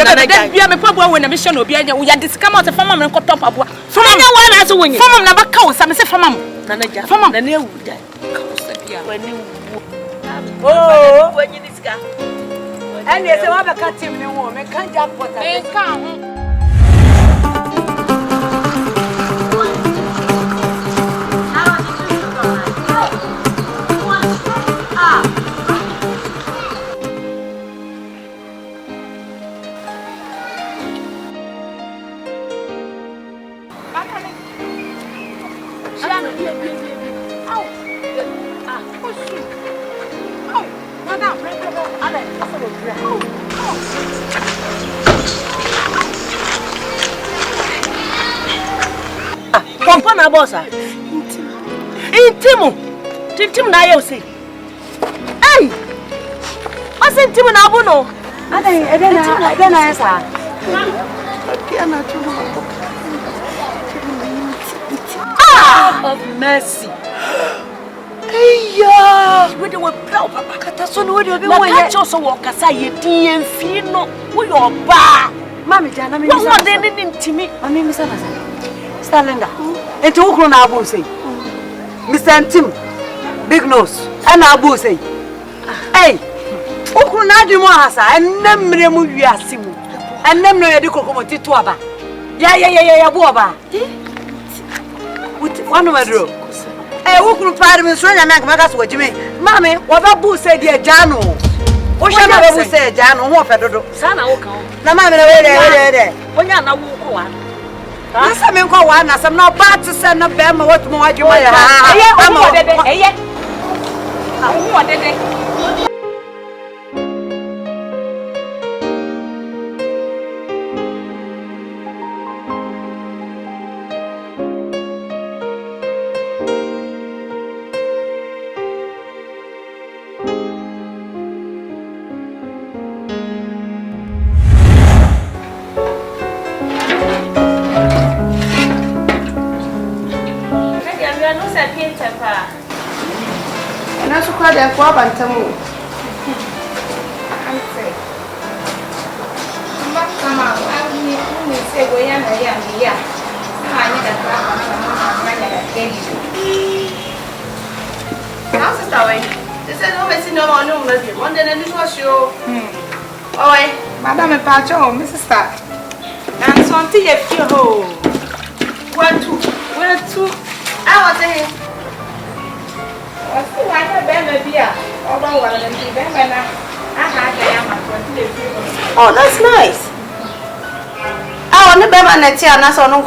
am a problem when a mission will be and we had this come out of farm and cut up a boy. From one as a wing, from never cows, I'm a say from Mama, the new when you. Oh, when you discuss. And yes, I have a cat team in the woman, can't jump what I can't. Compana bossa. Intimo. Tintim na eu sei. Ei! Mas intimo na abuno. Adena essa. Ah! Of mercy. Hey ya! We do proud papa. Kataso no we do be one. Na kacho so wo kasa ye die mfi no. We yo ba. Mami jana mi. Wo wo de ni ntimi. Mami mi sana sana. Stalenda. Enti ukru na abu say. Mr. Tim. Big nose. Ana abu say. Hey. Ukru na adu mo hasa. Ennem mre mu wiase mu. Ennem no ye di kokomoti to aba. Ya bu aba. One madro. Eh ukru pare mi so nya na maka so wajime. Mami, wo ba bu say di ajano. Wo sha na bu say ajano ho fedodo. Sana wo kan. Na mami na we. Wonya na wo ko wa. Asa me nko wa na sam na ba ti se na be ma what mo adwuma ya. Eye. Awu odede. Na su kwa da kwa bantamu. Ante. Mba kama wani se goya na ya ya. Ani da kwa bantamu na ya keji. Na se tawe. Ese no me si no no no bi. Onde na ni so show. Oi, madame Pacho, Mrs. Star. And something you feel ho. Where to? I was saying oh, that's nice. I want to be my net here, and that's on one.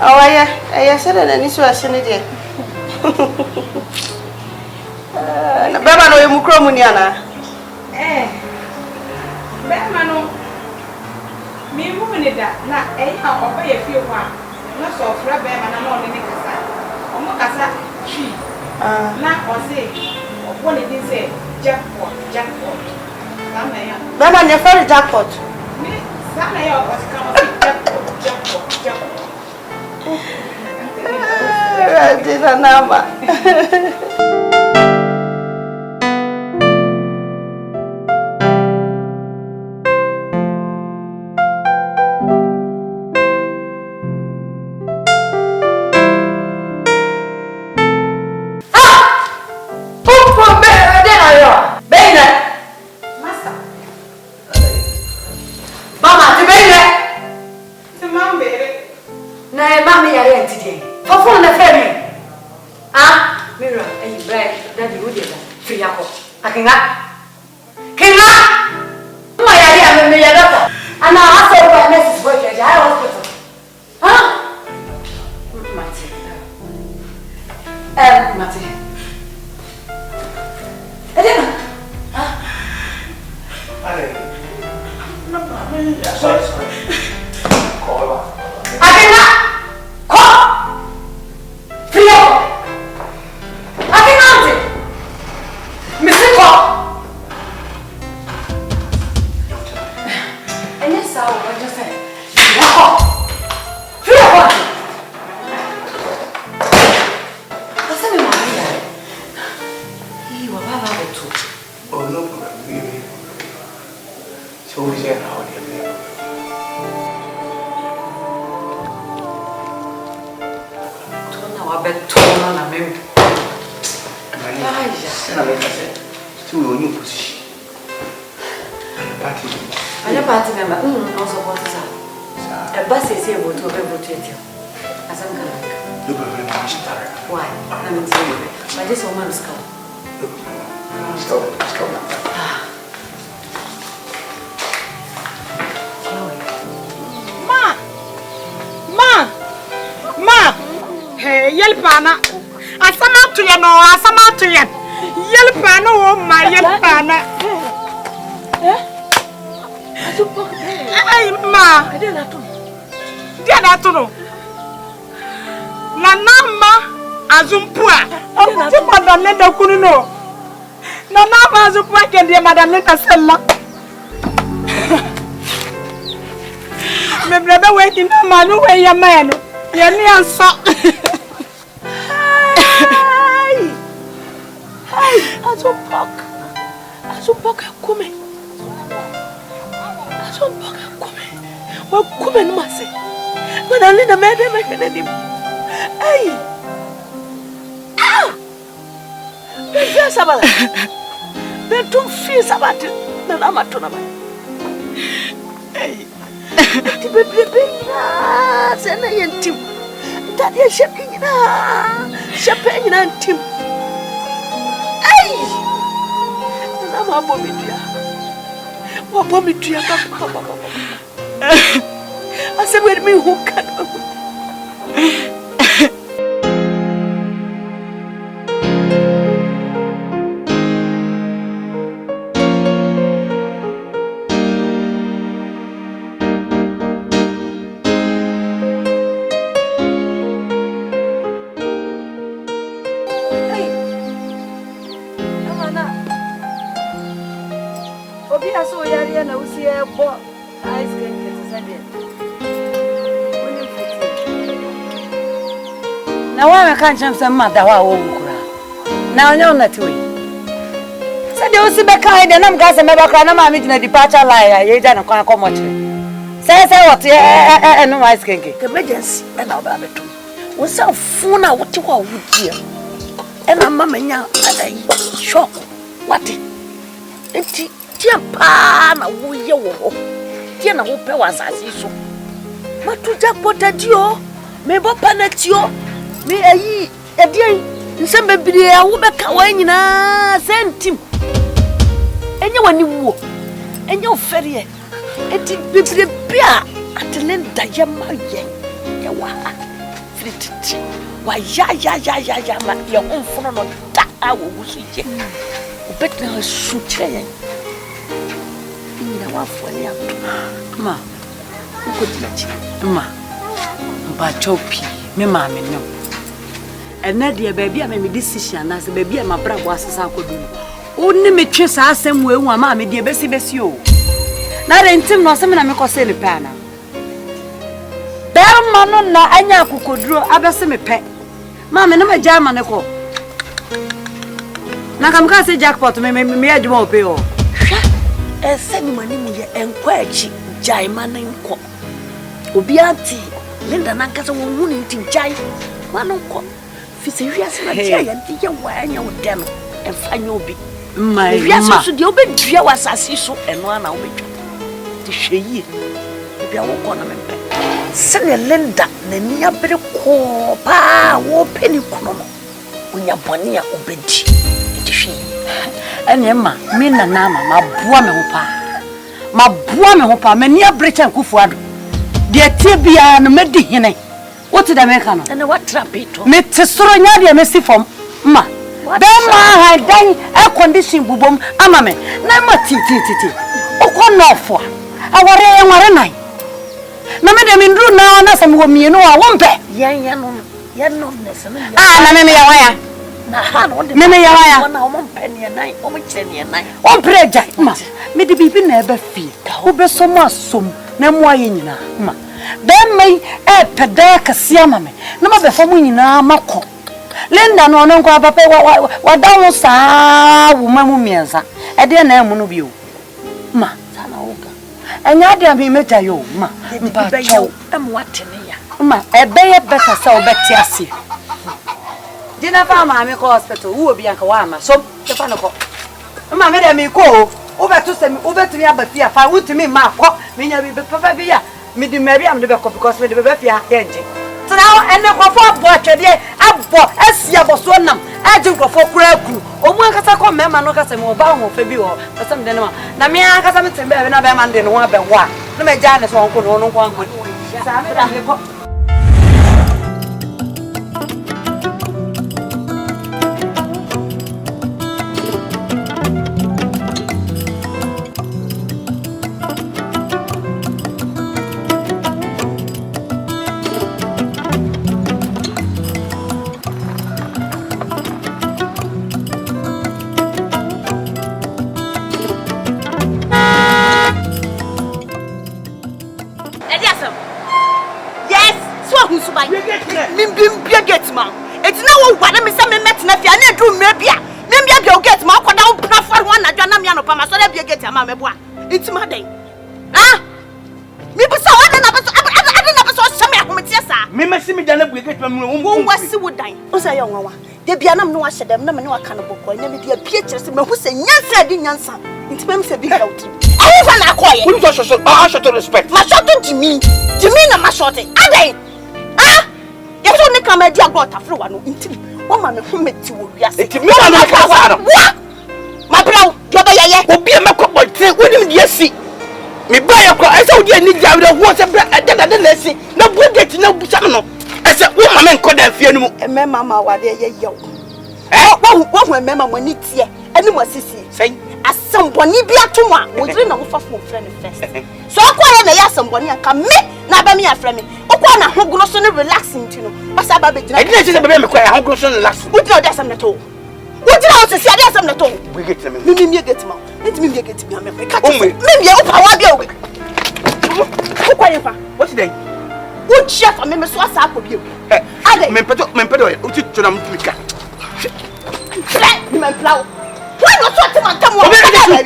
Oh, I said that I need to ascend it. Bema no yumukro muniana. Bema no. Me mumuni da na ha oba ye fie ho a na so fra be ma na no ne kasa omo kasa chi na o se obo ne din se jackpot na ya baba ne for jackpot me sa na ya o se ka o jackpot dina namba Akinga. Kinga. My idea me ya doctor. And I asked her what nurse work at the hospital. Huh? Mati. Mati. Edema. Sorry. Call. Akinga. Call. Free up. Akinga. Missy call. And yes, I will just say. Free up. What's the matter? You are Baba too. Oh, no problem. So we say how they live. I bet Tona na mem. Sena me say, still on your position. Party. I party member. No support sir. A bus is here to vote you. As I'm going. You very much tired. Why? I'm telling you. But this woman is come. Let's go. Ma. Hey, Yelpana. Asama to you no, asama to you. Yelpana, oh my Yelpana. Hey, ma. I didn't know. Nanama azumpua. Azumpua madam Linda kununo. Nanama azumpua kendi madam Linda sella. Me brother waiting na manu we ya manu. Ya ni anso. Hey, azumpak kume. Wa kume no mase. Madam Linda mede me kenedim. Hey. Befia sabala. Betum fi sabati na amatona ba. Hey. Ti bebe na sena yentim. Dadi shepe na ntim. Hey. Na ma bomidia. Wa bomidia papa. I said with me who can. Now I can't jump some mother who now no not we. Said you see back and I'm gas and never cry. I'm meeting a departure lie. You don't come much. Say what? Yeah, no ice cake. Emergency and I'll have it too. What's so fun? What you want with you? And I'm mamma now. Shock. What? It's Japan. Tiana upe wazaziso. Matuja potadio. Mebo panetio. Me ayi edie nsembe bidie awobeka wanyina sentim. Enye wani wo. Enye ofere. Eti bibire bia atelenda yema yen. Ye wa frititi. Wa ya ma ye onfono no da awo wusu ye. Obetna sutre yen. Ma, uko dilachi. Ma, mba chopi, me mama no. Ena dia baby me decision na se baby ma brabo asesa akodu. Oni me twe sa asem we hu ama me dia besi o. Na rentim no se me na me kose le pa na. Berma no na anya akokoduro abese me pe. Ma me no ma jama ne ko. Na kamka se jackpot me adwuma ope o. Send money me encourage jai man nko obi anti Linda nankasa wo hu nti jai man nko fi se wiase na tia ya ndi ya wanya wo de no emfanya obi mai wiase so de obedua wasase so eno ana obedwa ti hweyi bia wo kɔ na mempe sene Linda na ni abere ko pa wo peni kuno no onya bɔne a obedi ti hweyi Ene ma me na na ma boa me ho pa. Ma boa me ho pa me ni abrecha nkufuado. De tie bia no medi hene. What did I make no? And what trapito? Me tesoro nya de me si fom. Ma. Dem ma ha dan air condition bubom ama me. Na ma ti. Okọ no fo. Aware nai. Na me de me ndru na na sam wo mienu a wo mpe. Yan no nese. Ah na me ya wa ya. Meme ya wa ya. Na o mpeni nai, o mcheni nai. O preja. Ma. Me de bibi na ebe fi. Wo be so ma som na mo aye nyina. Ma. Dem mai peda kase ama me. Na ma be fo mu nyina makọ. Linda no no kwa papa wa dawo saa wo mamu miensa. E de na emu no bi o. Ma, sana oga. Enya de am meja yo, ma. Mpa cho. Am watene ya. Ma, ebe ye better say obeti ase. Dina fa ma me ko hospital, wo obi anka wa ma. So, te fa no ko. Ma me de me ko, wo betu se me, wo betu ya ba fia fa, wutumi ma ko. Me nya bi papa bi ya. Me di Mary am de be ko because me de be fia denje. So now ene kwafo abo atwede abo asia boso nam aje kwafo kura ku omu akasa ko mema no kasa me oba ho fa bi ho kasa me de na me akasa me tembe na be ma de no wa be wa no me ja ne so onko no nko anko sa me da me ko Bianam no washe dem na me no aka no bokọ na me dia pie kire se me hu se nyansa di nyansa ntimam se bi gauti awu fa na akoye who just show respect ma short Jimmy na ma short adai ye so ne kama di agota fro wa no ntim wo ma me hu meti wo wiase ntim me na ka fa no ma braw do be yeye obi e makọ tre wonim die si me ba ye ko ese odi ani dia we ho se bra ada na si na budget na busa no ese wo ma me nko da fie no mu me mama wa de ye yew wo mema mani tie ani mo sisi sei asamboni bi atoma wo dire na wo fa fo friend first so akwa na ya asamboni aka me na ba me ya friend me okwa na hoguno so ne relaxing tino pasa ba be gina e dine se be me kwa ya hoguno so relax wo dire o da sam na to wo dire o sisi ada sam na to we get me me get ma me get me me ka ti me me o pa wa bi o we okwa ye fa what dey wo chef me so asa akọ bi o ade me pedo o ti tuna mtumika me plow. Why not sort him and come over here?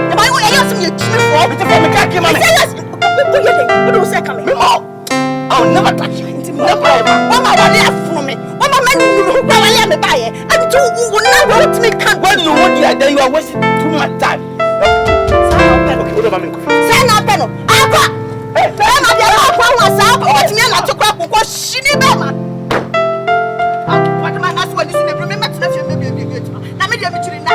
The boy will ask me to for me can't come on. What do you say coming? I'll never touch you. Never. Mama, what are from me? Mama, man, who I am a buyer. And two will never let me come. Well, no, you are wasting too much time. Sign up, Penno. I'll go. I'm a me not to crap because she never. What am I not what is in the room? Na me dia me tiri na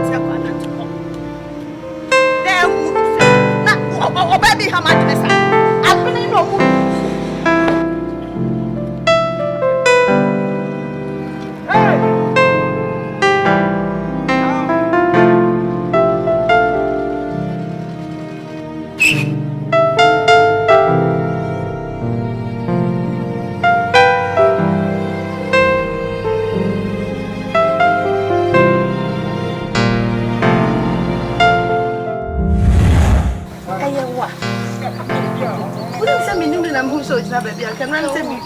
tia kwa na tiko na wu na o baby ha ma desa apini no mu baby, I can run to me.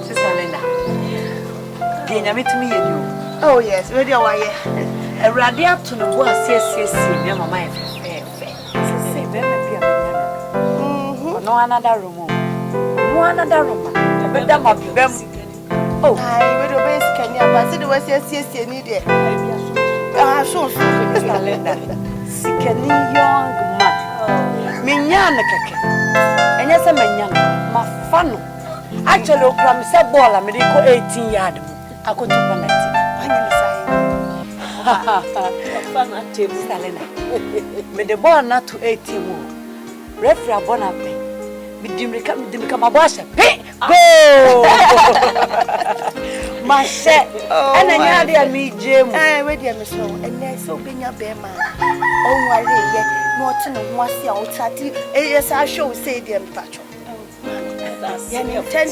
Sister Linda, can you meet me and you? Oh, yes, ready away. A radiant to the boss, yes, my no another room. No another room. But them of them. Oh, I will always can you pass it was yes, you need it. Ah, so, Sister Linda, sick and young man. Minyana keke. yes, a man, my fun. Actually, I'm a ball, I'm 18 yard. I go to penalty. With the ball not to 18 more. Referee Bonaparte. With them become a boss. Hey, go! My set. And I had me, Jim. I read your miss, and I saw being a bear man. Oh, my lady, not to know what's the outside. Yes, I shall say the patron.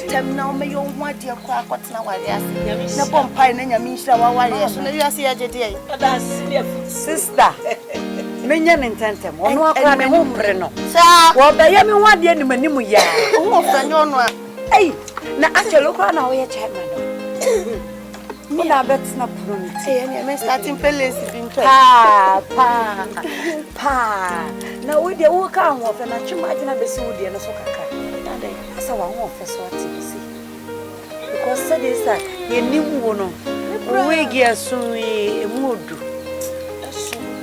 Ten now, may you want your crack what's now? No bomb pine and your means our warriors. So you see a day. Sister. Minion in Tentem, or no, I am a home preno. Sir, what by any one year, Manimu ya. Oh, Fanyona. Hey, now actually look on our chairman. I bet it's not prone. Say, and you're starting palace. Pa. Now we the walk on off and I should imagine a besudi and a soccer. So I want for what you see. Because said is that you knew one. We get soon a mood.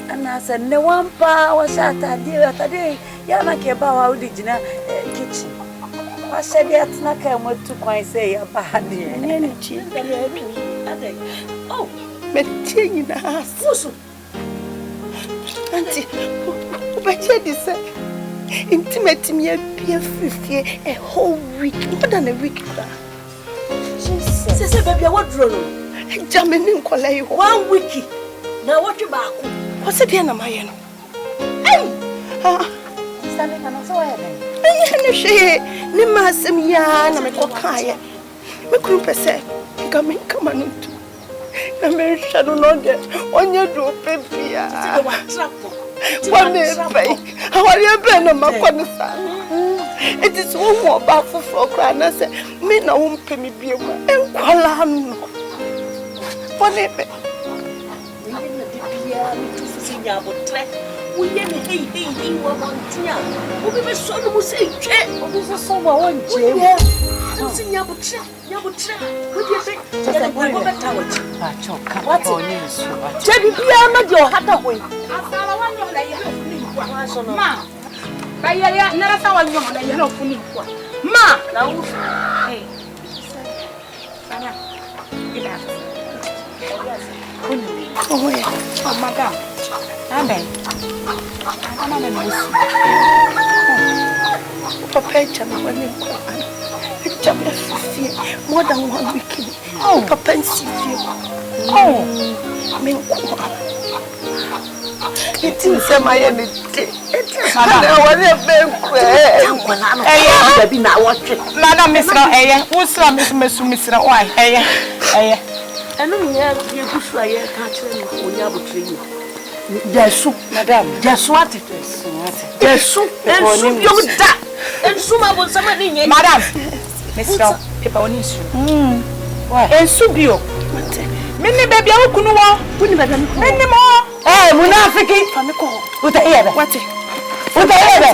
And I said, no one power shot a dear today. Yana Keba, did you know kitchen? I said, that's not what to quite say about the energy. Oh, but in the house. Auntie, but you said. Intimate me a whole week, more than a week. Jesus, baby, what drone? Jamming in Colay 1 week. Now, what you back? What's it in a mayan? Standing on us, I say, Nimasim Yan, I'm a cockaya. My group said, come in, come on into. The man shadow not yet. On your door, baby. One day, how are you been on my corner? It is one more baffle for crying. I said, me no one pay me be and Kuala. One day, we didn't hey, one tia. We were so to say, check. This is so one, Jim. Yabutra. What do you think? What's your name? Jabby, I'm not your hat away. Ma, I never saw a young man. You know, Ma, now, hey, oh, madam. Papa, more than 1 week. Oh, Papa, oh, it is my energy. Madam, Miss Aya, what's wrong, Miss Why? I know you have your bush fire catching when you have a tree. Yes, madam. Just what it is. Yes, soup and soup, you that. And soon I will summon in Madam. Mr. Pepper on issue. Why? And Subio. Many baby, I couldn't walk. Many more. Eh, Munafiki. What the hell? What the hell?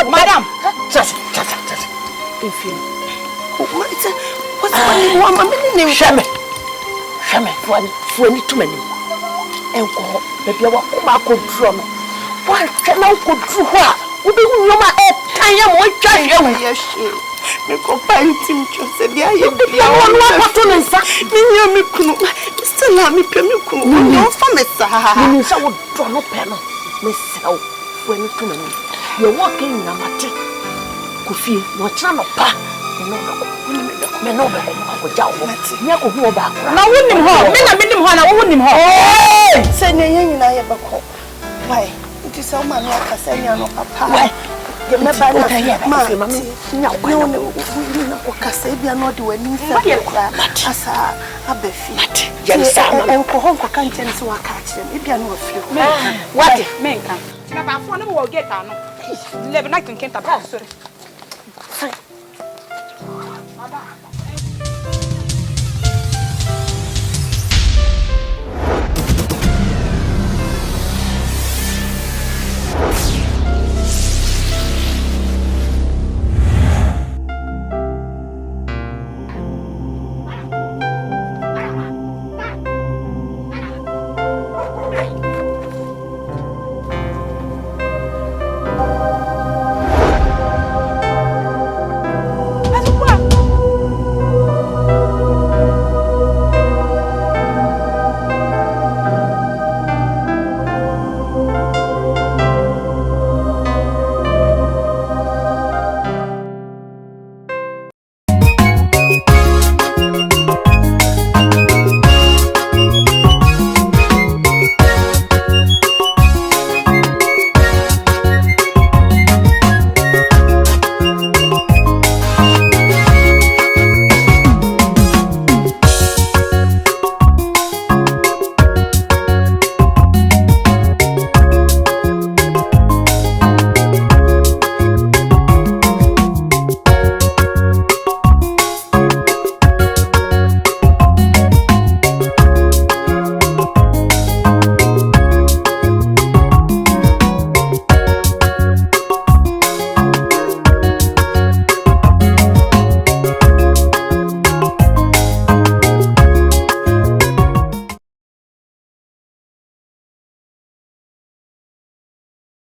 Madam. Just. What's the woman? Shame, for any too many. And go, baby, I could drum. Why can I go through her? We be no matter. I am what yes, me go find him just a day. You still let me pay me. No, for me, sir. I would draw no pen. Myself, when you come in, you're walking in a matter. Coffee, no channel pa. Why? It is so many Cassania, Papa. You never know. Cassavia not do anything. As a beefy. Yes, and Cohonco can't tell you what catch them. If you are not few. What? Men come. Never for no will get down. 11 night and can't about.